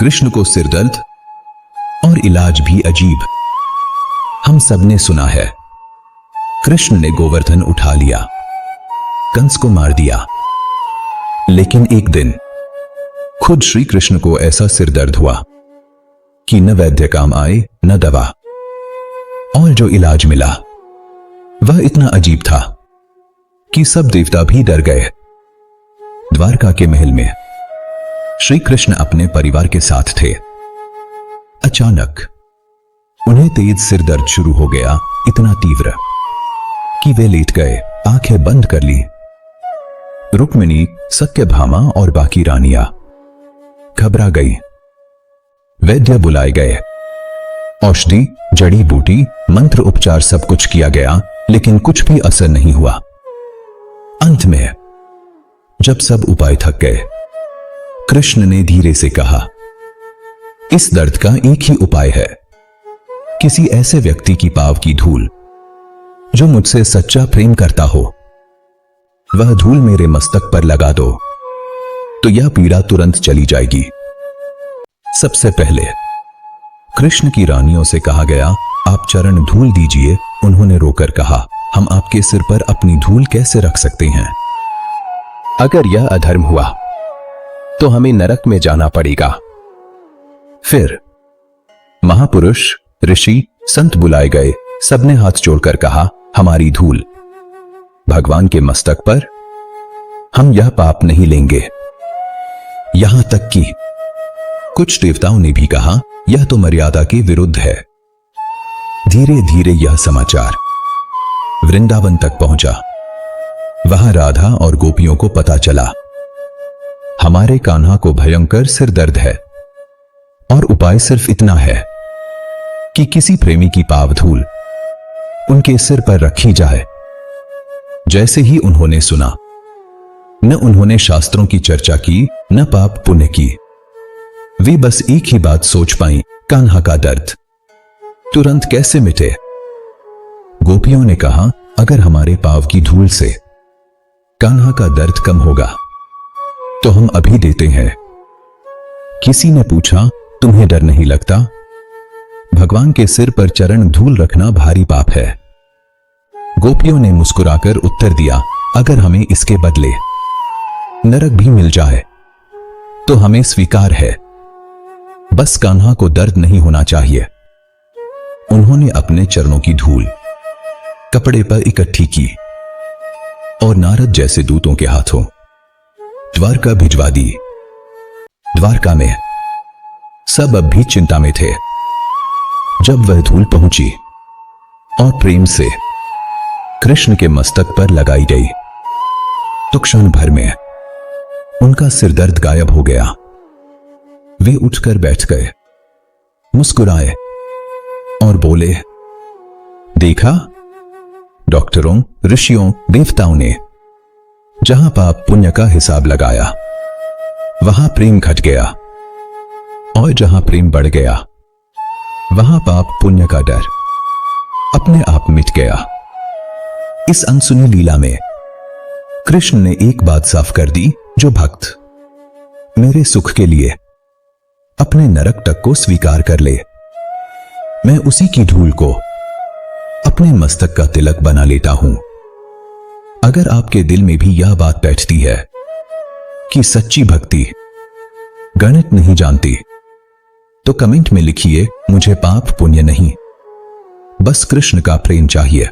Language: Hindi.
कृष्ण को सिरदर्द और इलाज भी अजीब। हम सबने सुना है, कृष्ण ने गोवर्धन उठा लिया, कंस को मार दिया। लेकिन एक दिन खुद श्री कृष्ण को ऐसा सिरदर्द हुआ कि न वैद्य काम आए न दवा, और जो इलाज मिला वह इतना अजीब था कि सब देवता भी डर गए। द्वारका के महल में श्री कृष्ण अपने परिवार के साथ थे। अचानक उन्हें तेज सिर दर्द शुरू हो गया, इतना तीव्र कि वे लेट गए, आंखें बंद कर ली। रुक्मिणी, सत्यभामा और बाकी रानियां घबरा गई। वैद्य बुलाए गए, औषधि, जड़ी बूटी, मंत्र उपचार सब कुछ किया गया, लेकिन कुछ भी असर नहीं हुआ। अंत में जब सब उपाय थक गए, कृष्ण ने धीरे से कहा, इस दर्द का एक ही उपाय है, किसी ऐसे व्यक्ति की पांव की धूल जो मुझसे सच्चा प्रेम करता हो, वह धूल मेरे मस्तक पर लगा दो तो यह पीड़ा तुरंत चली जाएगी। सबसे पहले कृष्ण की रानियों से कहा गया, आप चरण धूल दीजिए। उन्होंने रोकर कहा, हम आपके सिर पर अपनी धूल कैसे रख सकते हैं? अगर यह अधर्म हुआ तो हमें नरक में जाना पड़ेगा। फिर महापुरुष, ऋषि, संत बुलाए गए। सबने हाथ जोड़कर कहा, हमारी धूल भगवान के मस्तक पर, हम यह पाप नहीं लेंगे। यहां तक कि कुछ देवताओं ने भी कहा, यह तो मर्यादा के विरुद्ध है। धीरे धीरे यह समाचार वृंदावन तक पहुंचा। वहां राधा और गोपियों को पता चला, हमारे कान्हा को भयंकर सिर दर्द है और उपाय सिर्फ इतना है कि किसी प्रेमी की पाव धूल उनके सिर पर रखी जाए। जैसे ही उन्होंने सुना, न उन्होंने शास्त्रों की चर्चा की, न पाप पुण्य की। वे बस एक ही बात सोच पाई, कान्हा का दर्द तुरंत कैसे मिटे। गोपियों ने कहा, अगर हमारे पाव की धूल से कान्हा का दर्द कम होगा तो हम अभी देते हैं। किसी ने पूछा, तुम्हें डर नहीं लगता? भगवान के सिर पर चरण धूल रखना भारी पाप है। गोपियों ने मुस्कुराकर उत्तर दिया, अगर हमें इसके बदले नरक भी मिल जाए तो हमें स्वीकार है, बस कान्हा को दर्द नहीं होना चाहिए। उन्होंने अपने चरणों की धूल कपड़े पर इकट्ठी की और नारद जैसे दूतों के हाथों द्वारका भिजवा दी। द्वारका में सब अब भी चिंता में थे। जब वह धूल पहुंची और प्रेम से कृष्ण के मस्तक पर लगाई गई तो क्षण भर में उनका सिरदर्द गायब हो गया। वे उठकर बैठ गए, मुस्कुराए और बोले, देखा, डॉक्टरों, ऋषियों, देवताओं ने जहां पाप पुण्य का हिसाब लगाया वहां प्रेम घट गया, और जहां प्रेम बढ़ गया वहां पाप पुण्य का डर अपने आप मिट गया। इस अनसुनी लीला में कृष्ण ने एक बात साफ कर दी, जो भक्त मेरे सुख के लिए अपने नरक तक को स्वीकार कर ले, मैं उसी की धूल को अपने मस्तक का तिलक बना लेता हूं। अगर आपके दिल में भी यह बात बैठती है कि सच्ची भक्ति गणित नहीं जानती, तो कमेंट में लिखिए, मुझे पाप पुण्य नहीं, बस कृष्ण का प्रेम चाहिए।